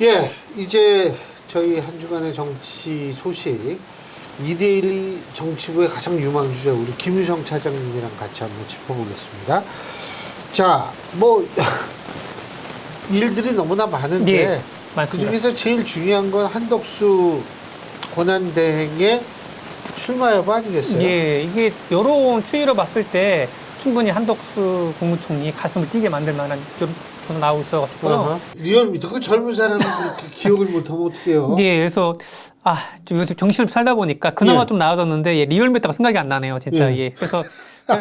예, 이제 저희 한 주간의 정치 소식 이데일리 정치부의 가장 유망주자 우리 김유성 차장님이랑 같이 한번 짚어보겠습니다. 자, 뭐 일들이 너무나 많은데 예, 그 중에서 제일 중요한 건 한덕수 권한대행의 출마 여부 아니겠어요? 예, 이게 여론 추이로 봤을 때 충분히 한덕수 국무총리 가슴을 뛰게 만들 만한 좀 나오고 있어가지고요. 리얼미터 그 젊은 사람이 그렇게 기억을 못하면 어떡해요? 예, 그래서 좀 요새 정신을 살다 보니까 그나마 예. 좀 나아졌는데 리얼미터가 생각이 안 나네요, 진짜. 예. 예. 그래서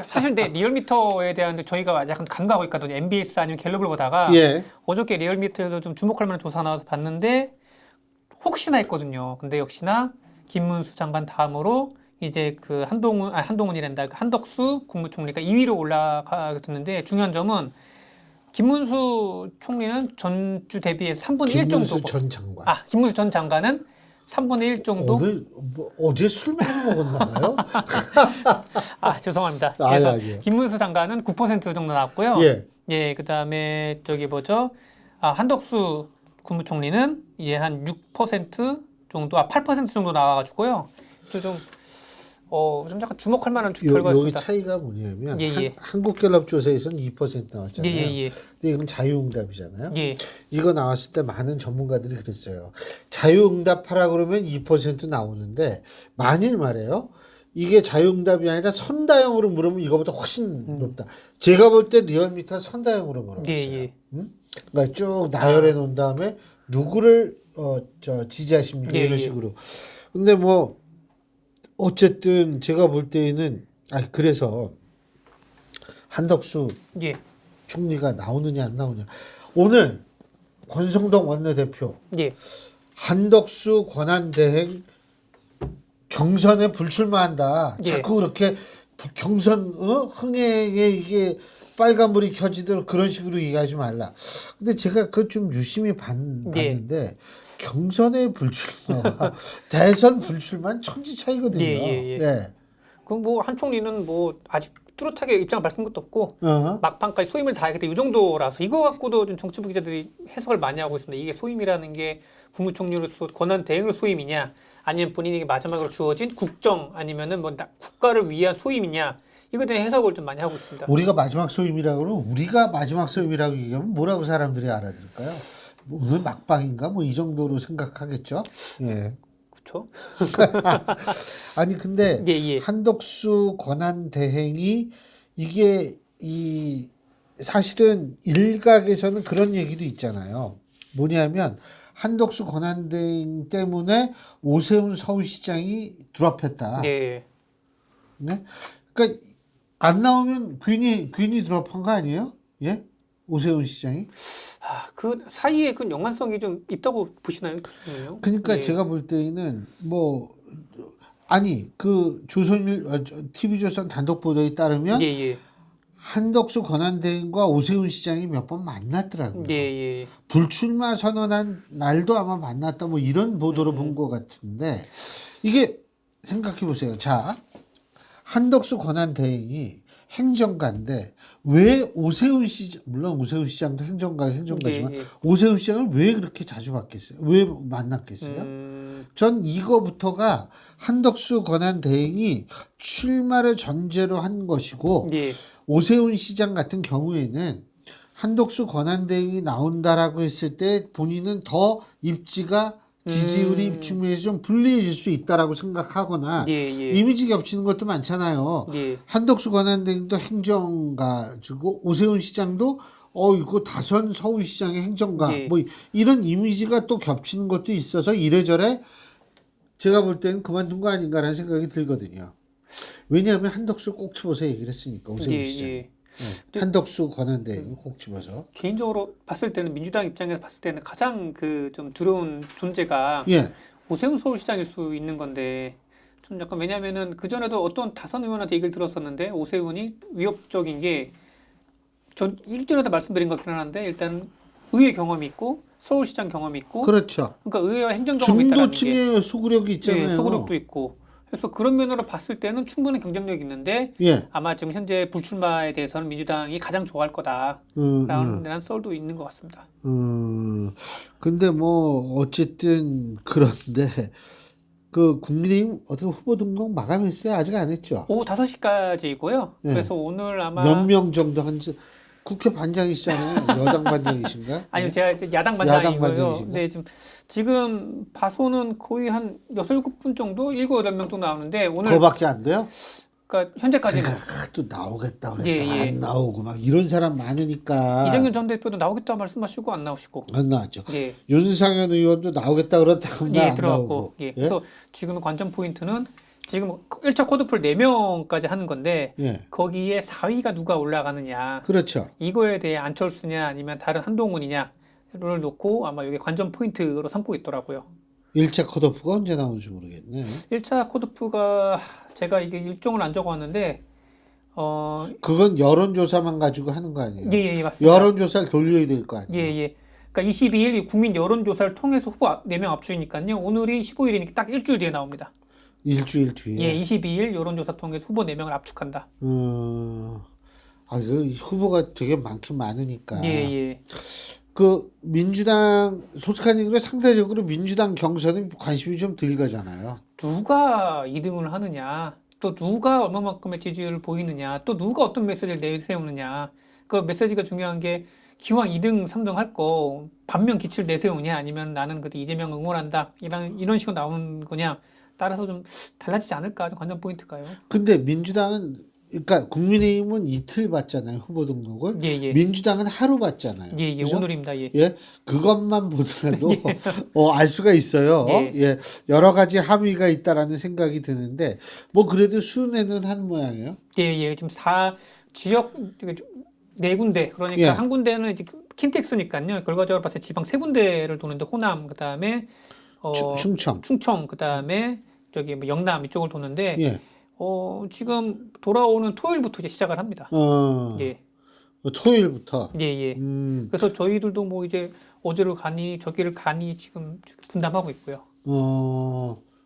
사실 리얼미터에 대한 저희가 약간 간과하고 있거든요. MBS 아니면 갤럽을 보다가 예. 어저께 리얼미터에서 좀 주목할 만한 조사 나와서 봤는데 혹시나 했거든요. 근데 역시나 김문수 장관 다음으로 이제 그 한동훈이란다. 한덕수 국무총리가 2위로 올라가게 됐는데 중요한 점은 김문수 총리는 전주 대비해서 3분의 1 정도. 김문수 전 장관. 김문수 전 장관은 3분의 1 정도. 오늘 어제 술 많이 먹었나 봐요? 죄송합니다. 그래서 예. 김문수 장관은 9% 정도 나왔고요. 예. 예, 그다음에 저기 뭐죠? 한덕수 국무총리는 이제 한 6% 정도, 8% 정도 나와가지고요. 좀 약간 주목할 만한 여기 결과였습니다. 차이가 뭐냐면 예. 한국갤럽조사에서는 2% 나왔잖아요. 예. 근데 이건 자유응답이잖아요. 예. 이거 나왔을 때 많은 전문가들이 그랬어요. 자유응답하라 그러면 2% 나오는데 만일 말이에요. 이게 자유응답이 아니라 선다형으로 물으면 이거보다 훨씬 높다. 제가 볼 때 리얼미터 선다형으로 물어봤어요. 예. 그러니까 쭉 나열해 놓은 다음에 누구를 지지하십니까? 이런 예. 식으로. 근데 뭐 어쨌든 제가 볼 때에는 그래서 한덕수 예. 총리가 나오느냐 안 나오느냐. 오늘 권성동 원내대표 예. 한덕수 권한대행 경선에 불출마한다. 예. 자꾸 그렇게 경선 흥행에 이게 빨간불이 켜지도록 그런 식으로 얘기하지 말라. 근데 제가 그거 좀 유심히 봤는데 경선에 불출마와 대선 불출마는 천지 차이거든요. 예. 그럼 뭐 한 총리는 뭐 아직 뚜렷하게 입장을 밝힌 것도 없고 막판까지 소임을 다하겠다 이 정도라서 이거 갖고도 좀 정치부 기자들이 해석을 많이 하고 있습니다. 이게 소임이라는 게 국무총리로서 권한 대행의 소임이냐 아니면 본인에게 마지막으로 주어진 국정 아니면은 뭐 국가를 위한 소임이냐 이거에 대한 해석을 좀 많이 하고 있습니다. 우리가 마지막 소임이라고 그러면 우리가 마지막 소임이라고 얘기하면 뭐라고 사람들이 알아들을까요? 오늘 막방인가 뭐 이 정도로 생각하겠죠. 예. 그렇죠. 아니 근데 예. 한덕수 권한 대행이 이게 사실은 일각에서는 그런 얘기도 있잖아요. 뭐냐면 한덕수 권한 대행 때문에 오세훈 서울시장이 드롭했다. 예. 네? 그러니까 안 나오면 괜히 드롭한 거 아니에요? 예? 오세훈 시장이? 그 사이에 그 연관성이 좀 있다고 보시나요, 교수님요? 그러니까 제가 볼 때에는 그 TV조선 단독 보도에 따르면 한덕수 권한대행과 오세훈 시장이 몇 번 만났더라고요. 예. 불출마 선언한 날도 아마 만났다 뭐 이런 보도로 본 것 같은데 이게 생각해 보세요. 자, 한덕수 권한대행이 행정가인데 왜 오세훈 시장 물론 오세훈 시장도 행정가지만 오세훈 시장을 왜 그렇게 자주 봤겠어요? 왜 만났겠어요? 전 이거부터가 한덕수 권한대행이 출마를 전제로 한 것이고 오세훈 시장 같은 경우에는 한덕수 권한대행이 나온다라고 했을 때 본인은 더 입지가 지지율이 입증에서 좀 불리해질 수 있다라고 생각하거나 이미지 겹치는 것도 많잖아요. 한덕수 권한대행도 행정가지고 오세훈 시장도 이거 다선 서울시장의 행정가 뭐 이런 이미지가 또 겹치는 것도 있어서 이래저래 제가 볼 때는 그만둔 거 아닌가라는 생각이 들거든요. 왜냐하면 한덕수를 꼭 집어서 얘기를 했으니까 오세훈 시장. 한덕수 권한대행을 꼭 집어서. 개인적으로 봤을 때는 민주당 입장에서 봤을 때는 가장 좀 두려운 존재가 오세훈 서울시장일 수 있는 건데 좀 약간 왜냐하면은 그 전에도 어떤 다선 의원한테 얘기를 들었었는데 오세훈이 위협적인 게 전 일전에도 말씀드린 것 같긴 한데 일단 의회 경험이 있고 서울시장 경험이 있고 그렇죠. 그러니까 의회와 행정 경험이 있다는 게 중도층의 소구력이 있잖아요. 소구력도 있고 그래서 그런 면으로 봤을 때는 충분히 경쟁력이 있는데 예. 아마 지금 현재 불출마에 대해서는 민주당이 가장 좋아할 거다라는 썰도 있는 것 같습니다. 근데 뭐 어쨌든 그런데 그 국민의힘 어떻게 후보 등록 마감했어요? 아직 안 했죠? 오후 5시까지이고요. 네. 그래서 오늘 아마 몇 명 정도 한지 국회 반장이시잖아요. 여당 반장이신가? 아니요, 네? 제가 이제 야당 야당 반장이고요. 반장이신가? 근데 지금 봐서는 거의 한 6, 7분 정도, 7, 8명 정도 나오는데 오늘 그거밖에 안 돼요? 그러니까 현재까지는 또 나오겠다 그랬다 예. 안 나오고 막 이런 사람 많으니까 이정현 전 대표도 나오겠다 말씀하시고 안 나오시고 안 나왔죠. 예. 윤상현 의원도 나오겠다 그랬다가 예, 안 들어갔고. 나오고. 예. 그래서 지금 관전 포인트는 지금 1차 쿼드풀 4명까지 하는 건데 예. 거기에 4위가 누가 올라가느냐. 그렇죠. 이거에 대해 안철수냐 아니면 다른 한동훈이냐를 놓고 아마 이게 관전 포인트로 삼고 있더라고요. 1차 컷오프가 언제 나오는지 모르겠네. 1차 쿼드풀가 제가 이게 일정을 안 적어왔는데 그건 여론조사만 가지고 하는 거 아니에요? 예, 맞습니다. 여론조사를 돌려야 될 거 아니에요? 예. 그러니까 22일 국민 여론조사를 통해서 후보 4명 압축이니까요. 오늘이 15일이니까 딱 일주일 뒤에 나옵니다. 일주일 뒤에. 예, 22일 여론조사 통해서 후보 4명을 압축한다. 그 후보가 되게 많긴 많으니까. 예. 그 민주당 솔직한 얘기로 상대적으로 민주당 경선은 관심이 좀 덜 가잖아요. 누가 2등을 하느냐, 또 누가 얼마만큼의 지지율을 보이느냐, 또 누가 어떤 메시지를 내세우느냐. 그 메시지가 중요한 게 기왕 2등, 3등 할 거 반면 기치를 내세우냐, 아니면 나는 그때 이재명 응원한다 이런 식으로 나오는 거냐 따라서 좀 달라지지 않을까 좀 관전 포인트가요. 근데 민주당은 그러니까 국민의힘은 이틀 받잖아요 후보 등록을. 예. 민주당은 하루 받잖아요. 예. 그죠? 오늘입니다. 예. 예, 그것만 보더라도 알 수가 있어요. 예. 예, 여러 가지 함의가 있다라는 생각이 드는데 뭐 그래도 순회는 한 모양이에요. 예. 지금 지역 4군데 그러니까 예. 한 군데는 이제 킨텍스니까요. 결과적으로 봤을 때 지방 3군데를 도는데 호남 그다음에 충청 그다음에 저기 뭐 영남 이쪽을 도는데 예. 지금 돌아오는 토요일부터 이제 시작을 합니다. 예. 토요일부터. 예. 그래서 저희들도 뭐 이제 어디를 가니 저기를 가니 지금 분담하고 있고요.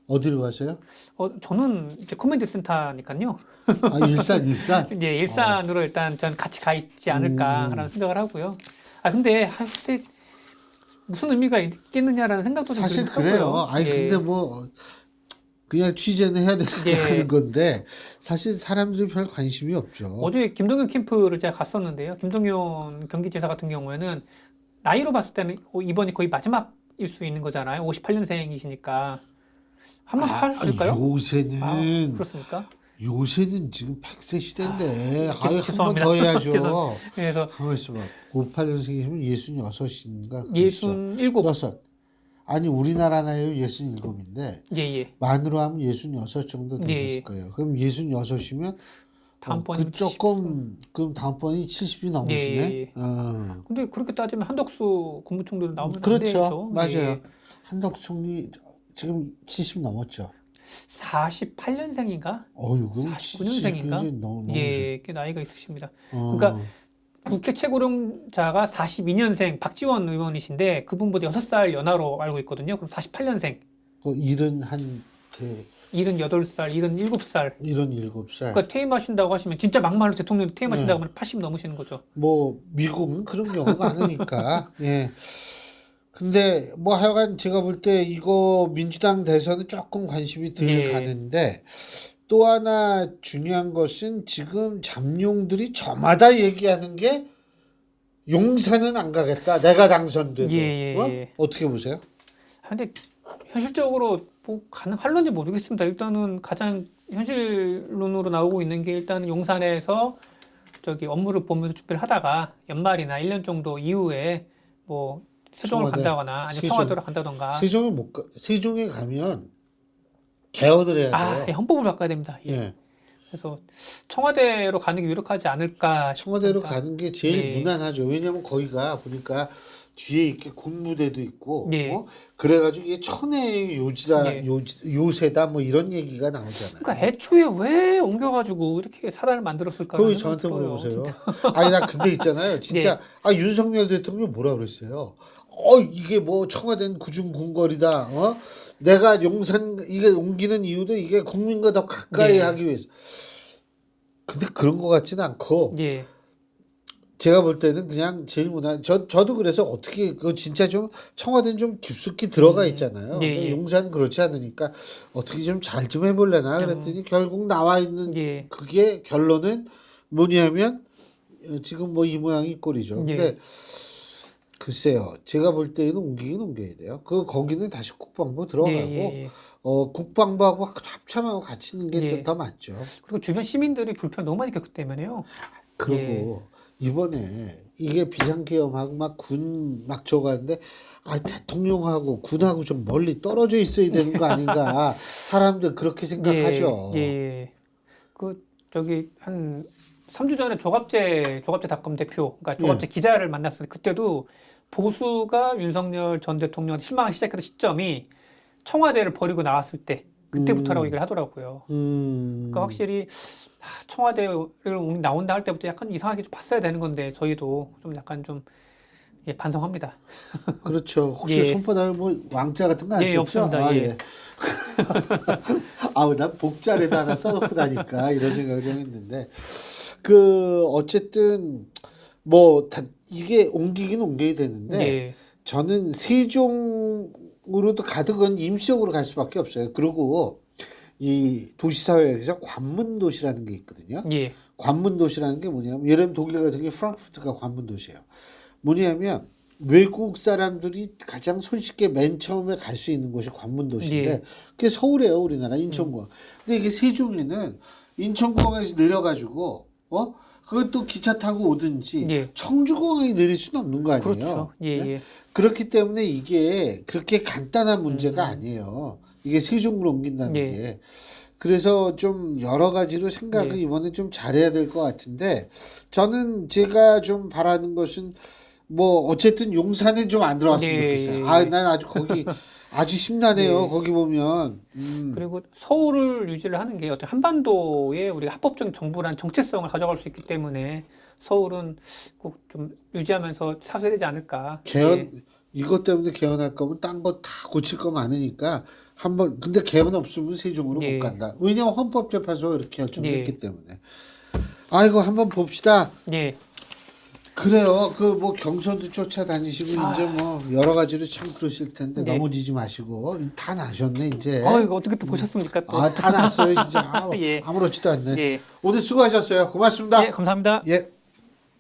어디로 가세요? 저는 이제 커맨드 센터니까요. 일산. 예, 일산으로 일단 전 같이 가 있지 않을까라는 생각을 하고요. 근데 무슨 의미가 있겠느냐라는 생각도 좀 사실 들긴 그래요. 하고요. 예. 근데 뭐 그냥 취재는 해야 되니까 하는 건데 사실 사람들이 별 관심이 없죠. 어제 김동연 캠프를 제가 갔었는데요. 김동연 경기지사 같은 경우에는 나이로 봤을 때는 이번이 거의 마지막일 수 있는 거잖아요. 58년생이시니까 한 번 더 할 수 있을까요? 요새는 그렇습니까? 요새는 지금 100세 시대인데 한 번 죄송합니다. 더 해야죠. 그래서 가만 있어봐. 58년생이시면 66인가? 67. 아니 우리나라 나이로 67인데 예. 만으로 하면 66 정도 되셨을 거예요. 그럼 66이면 다음번이 그럼 다음번이 70이 넘으시네. 예. 근데 그렇게 따지면 한덕수 국무총리도 나오면 안 그렇죠. 되죠. 맞아요. 예. 한덕수 총리 지금 70 넘었죠. 48년생인가? 그럼 49년생인가? 예, 꽤 나이가 있으십니다. 그러니까 국회 최고령자가 42년생 박지원 의원이신데 그분보다 6살 연하로 알고 있거든요. 그럼 48년생. 일은 한테 78살, 77살. 77살. 그러니까 퇴임하신다고 하시면 진짜 막말로 대통령 퇴임하신다고 하면 80 넘으시는 거죠. 뭐 미국은 그런 경우가 많으니까. 예. 근데 뭐 하여간 제가 볼 때 이거 민주당 대선은 조금 관심이 덜 가는데 또 하나 중요한 것은 지금 잠룡들이 저마다 얘기하는 게 용산은 안 가겠다. 내가 당선돼도. 어떻게 보세요? 근데 현실적으로 뭐 가능할런지 모르겠습니다. 일단은 가장 현실론으로 나오고 있는 게 일단은 용산에서 저기 업무를 보면서 준비를 하다가 연말이나 1년 정도 이후에 뭐 세종을 간다거나 아니면 청와대로 간다던가. 세종에 가면 개헌을 해야 돼요. 헌법을 바꿔야 됩니다. 예. 그래서 청와대로 가는 게 유력하지 않을까 싶습니다. 청와대로 가는 게 제일 무난하죠. 왜냐면 거기가 보니까 뒤에 이렇게 군부대도 있고 그래가지고 이게 천혜의 요새다 뭐 이런 얘기가 나오잖아요. 그러니까 애초에 왜 옮겨가지고 이렇게 사단을 만들었을까? 그걸 저한테 물어보세요. 나 근데 있잖아요. 진짜 윤석열 대통령이 뭐라 그랬어요? 이게 뭐 청와대는 구중궁궐이다. 내가 용산 이게 옮기는 이유도 이게 국민과 더 가까이 예. 하기 위해서. 근데 그런 것 같지는 않고 예. 제가 볼 때는 그냥 제일 무난 저도 그래서 어떻게 그 진짜 좀 청와대는 좀 깊숙이 들어가 있잖아요. 예, 근데 예. 용산 그렇지 않으니까 어떻게 좀 잘 좀 해볼래나 그랬더니 결국 나와 있는 예. 그게 결론은 뭐냐면 지금 뭐 이 모양이 꼴이죠. 예. 근데 글쎄요, 제가 볼 때는 옮기긴 옮겨야 돼요. 거기는 다시 국방부 들어가고 예. 국방부하고 합참하고 같이 있는 게 예. 더 맞죠. 그리고 주변 시민들이 불편 너무 많이 겪기 때문에요. 그리고 이번에 이게 비상계엄하고 막 군 막 저거 하는데 대통령하고 군하고 좀 멀리 떨어져 있어야 되는 거 아닌가 사람들 그렇게 생각하죠. 예. 그 저기 한 3주 전에 조갑재 닷컴 대표, 그러니까 조갑재 기자를 만났을 때 그때도 보수가 윤석열 전 대통령한테 실망하기 시작했던 시점이 청와대를 버리고 나왔을 때 그때부터라고 얘기를 하더라고요. 그러니까 확실히 청와대를 나온다 할 때부터 약간 이상하게 좀 봤어야 되는 건데 저희도 좀 약간 좀 반성합니다. 그렇죠. 혹시 예. 손바닥에 뭐 왕자 같은 거 안 예, 썼죠? 없습니다. 예. 아우 난 복자에다 하나 써놓고 다니까 이런 생각을 좀 했는데 어쨌든 이게 옮기긴 옮겨야 되는데 예. 저는 세종으로도 가득은 임시적으로 갈 수밖에 없어요. 그리고 이 도시사회에서 관문도시라는 게 있거든요. 예. 관문도시라는 게 뭐냐면 예를 들면 독일 같은 게 프랑크푸르트가 관문도시예요. 뭐냐면 외국 사람들이 가장 손쉽게 맨 처음에 갈 수 있는 곳이 관문도시인데 예. 그게 서울이에요. 우리나라 인천공항. 근데 이게 세종에는 인천공항에서 내려가지고 그것도 기차 타고 오든지 예. 청주공항에 내릴 수는 없는 거 아니에요. 그렇죠. 예. 네? 그렇기 때문에 이게 그렇게 간단한 문제가 아니에요. 이게 세종으로 옮긴다는 예. 게. 그래서 좀 여러 가지로 생각을 예. 이번에 좀 잘해야 될 것 같은데 저는 제가 좀 바라는 것은 어쨌든 용산에 좀 안 들어갔으면 예. 좋겠어요. 난 아주 거기 아주 심란해요. 예. 거기 보면. 그리고 서울을 유지를 하는 게 어떤 한반도에 우리가 합법적인 정부란 정체성을 가져갈 수 있기 때문에 서울은 꼭 좀 유지하면서 사셔야 되지 않을까. 이것 때문에 개헌할 거면 딴 거 다 고칠 거 많으니까 근데 개헌 없으면 세종으로 못 간다. 왜냐면 헌법재판소가 이렇게 결정했기 때문에. 아이고 한번 봅시다. 예. 그래요. 경선도 쫓아다니시고 이제 여러 가지로 참 그러실 텐데 넘어지지 마시고 다 나셨네 이제. 이거 어떻게 또 보셨습니까 또. 다 났어요 진짜. 예. 아무렇지도 않네. 예. 오늘 수고하셨어요. 고맙습니다. 예, 감사합니다. 예.